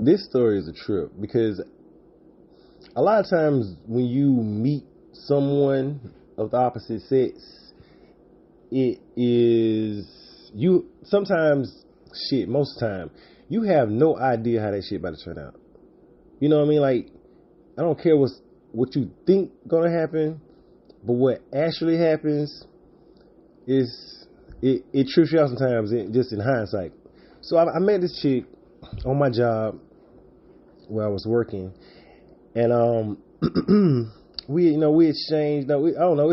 This story is a trip because a lot of times when you meet someone of the opposite sex, it is you sometimes most of the time you have no idea how that shit about to turn out. You know what I mean? Like, I don't care what you think gonna happen, but what actually happens is it trips you out sometimes, just in hindsight. So I met this chick on my job where I was working, and we exchanged. I don't know.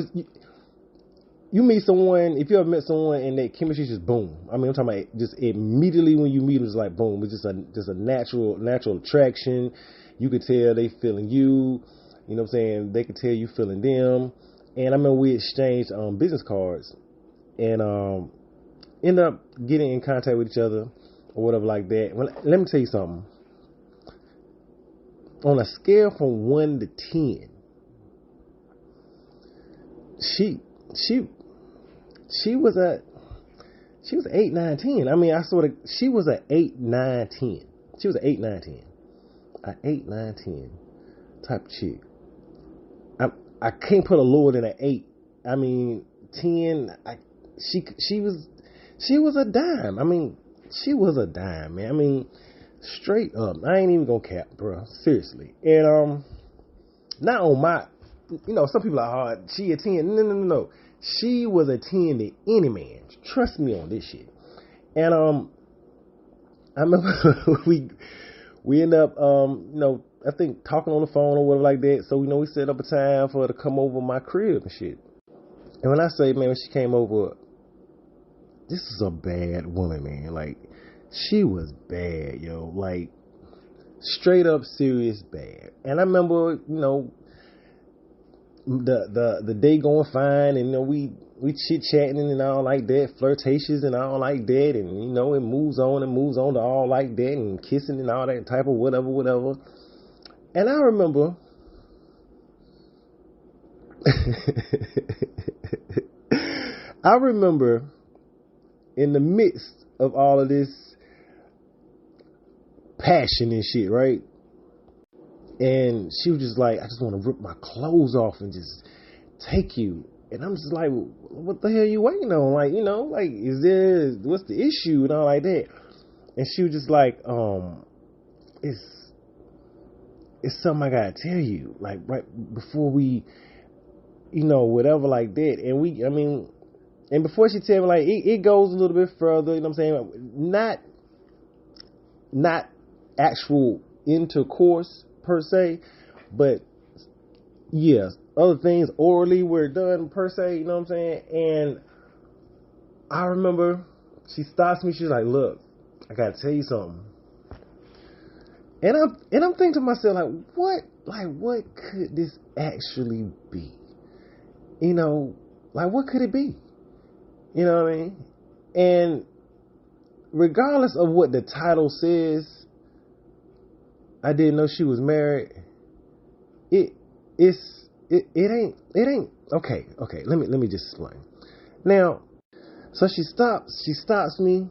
You meet someone, if you ever met someone and that chemistry just boom. I mean, I'm talking about just immediately when you meet them, it's like boom. It's just a natural attraction. You could tell they feeling you. You know what I'm saying? They could tell you feeling them. And I remember we exchanged business cards and end up getting in contact with each other or whatever like that. Well, let me tell you something. On a scale from 1 to 10, she was 8, 9, 10. I mean, she was an 8, 9, 10. She was an 8, 9, 10. An 8, 9, 10 type of chick. I can't put a lower than an 8. I mean, 10. She was a dime. I mean, she was a dime, man. I mean, straight up. I ain't even gonna cap, bro. Seriously. And not on my. Some people are hard. She a 10. No. She was a 10 to any man. Trust me on this shit. And I remember we end up I think talking on the phone or whatever like that. So we set up a time for her to come over my crib and shit. And when I say, man, when she came over, this is a bad woman, man. Like, she was bad, yo. Like, straight up serious bad. And I remember, the day going fine, and we chit chatting and all like that, flirtatious and all like that, and it moves on to all like that, and kissing and all that type of whatever. And I remember in the midst of all of this passion and shit, right? And she was just like, I just want to rip my clothes off and just take you. And I'm just like, what the hell are you waiting on? Like, what's the issue and all like that? And she was just like, it's something I gotta tell you, like right before we, whatever like that. And and before she tell me, like, it goes a little bit further, you know what I'm saying? Not actual intercourse per se, but yeah, other things orally were done per se, you know what I'm saying? And I remember she stops me, she's like, look, I gotta tell you something. And I'm thinking to myself, what could this actually be? What could it be? You know what I mean? And regardless of what the title says, I didn't know she was married. It ain't okay. Let me just explain. Now, so she stops me,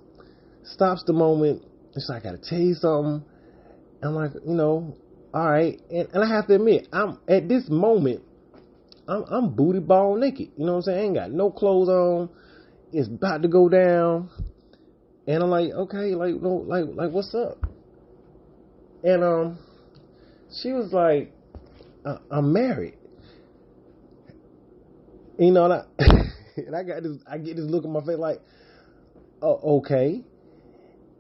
stops the moment. She's like, I gotta tell you something. I'm like, all right. And I have to admit, at this moment, I'm booty ball naked. You know what I'm saying? I ain't got no clothes on. It's about to go down. And I'm like, okay, like what's up? And she was like, I'm married. And I get this look on my face like, oh, okay.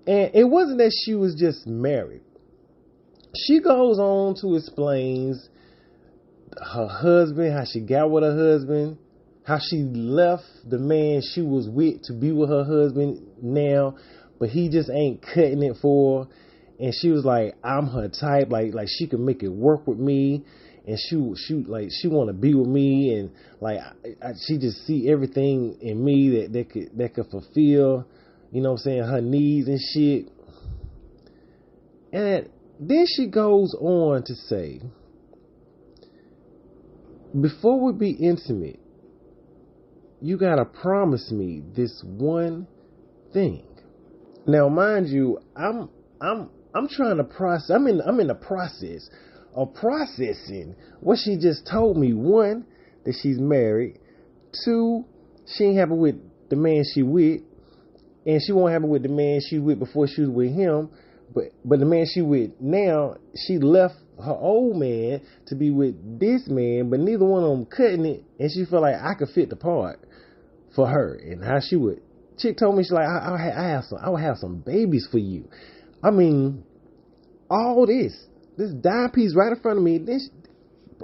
And it wasn't that she was just married. She goes on to explains her husband, how she got with her husband, how she left the man she was with to be with her husband now, but he just ain't cutting it for her. And she was like, I'm her type, like she could make it work with me, and she want to be with me, and she just see everything in me that could fulfill, her needs and shit. And then she goes on to say, before we be intimate, you gotta promise me this one thing. Now, mind you, I'm I'm trying to process. I'm in the process of processing what she just told me. One, that she's married. Two, she ain't happy with the man she with, and she won't happy with the man she with before she was with him. But the man she with now, she left her old man to be with this man, but neither one of them cutting it, and she felt like I could fit the part for her and how she would. Chick told me, she's like, I would have some babies for you. I mean, all this dime piece right in front of me.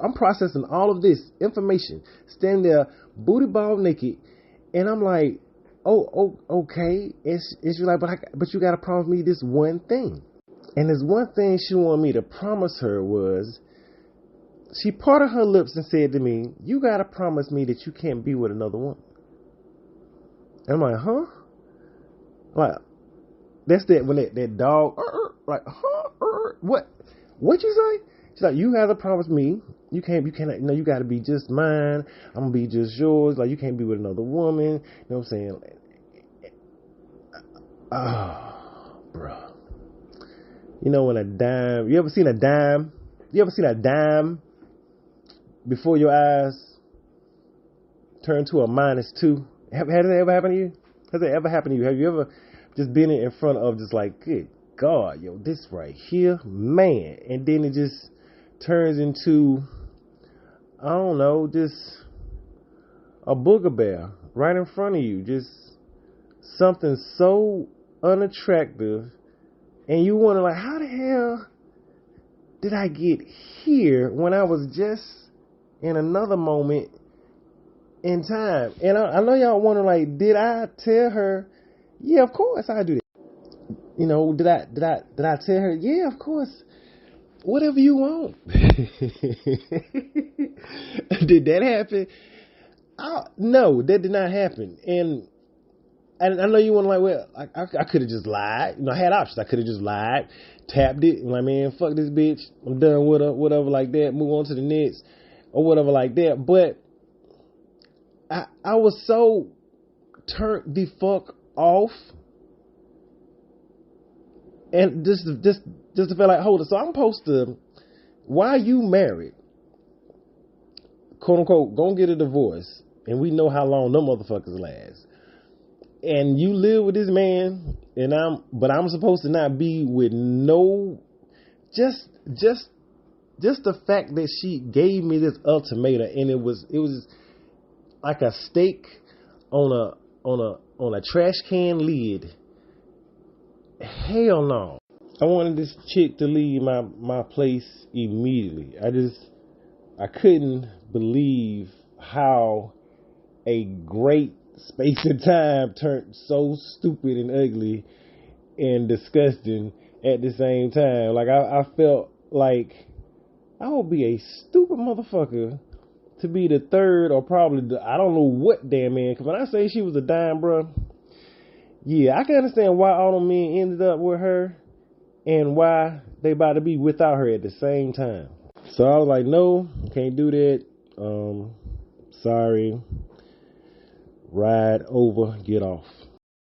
I'm processing all of this information, standing there, booty ball naked, and I'm like, oh, okay. And she's like, but you gotta promise me this one thing. And this one thing she wanted me to promise her was, she parted her lips and said to me, you gotta promise me that you can't be with another woman. And I'm like, huh? Like, that's that when that dog, like, huh? What you say? She's like, you gotta promise me, you cannot, you gotta be just mine. I'm gonna be just yours. Like, you can't be with another woman. You know what I'm saying? Oh, bro. You know when a dime, you ever seen a dime before your eyes turn to a -2? Has that ever happened to you? Has that ever happened to you? Have you ever just been in front of just like, good God, yo, this right here, man. And then it just turns into, I don't know, just a booger bear right in front of you. Just something so unattractive. And you wonder, like, how the hell did I get here when I was just in another moment in time? And I know y'all wonder, like, did I tell her? Yeah, of course I do that. You know, did I tell her? Yeah, of course. Whatever you want. Did that happen? No, that did not happen. And I know you want to, like, well, I could have just lied. You know, I had options. I could have just lied, tapped it, and like, man, fuck this bitch. I'm done with her, whatever like that. Move on to the next, or whatever like that. But I was so turned the fuck off, and just to feel like, hold it. So I'm supposed to, why you married, quote unquote, gonna get a divorce, and we know how long them motherfuckers last. And you live with this man, but I'm supposed to not be with no, just the fact that she gave me this ultimatum, and it was like a steak on a trash can lid. Hell no. I wanted this chick to leave my place immediately. I couldn't believe how a great space and time turned so stupid and ugly and disgusting at the same time. Like, I felt like I would be a stupid motherfucker to be the third, or probably I don't know what damn man. Because when I say she was a dime, bro, yeah, I can understand why all them men ended up with her and why they about to be without her at the same time. So I was like, no, can't do that. Sorry. Ride over, get off.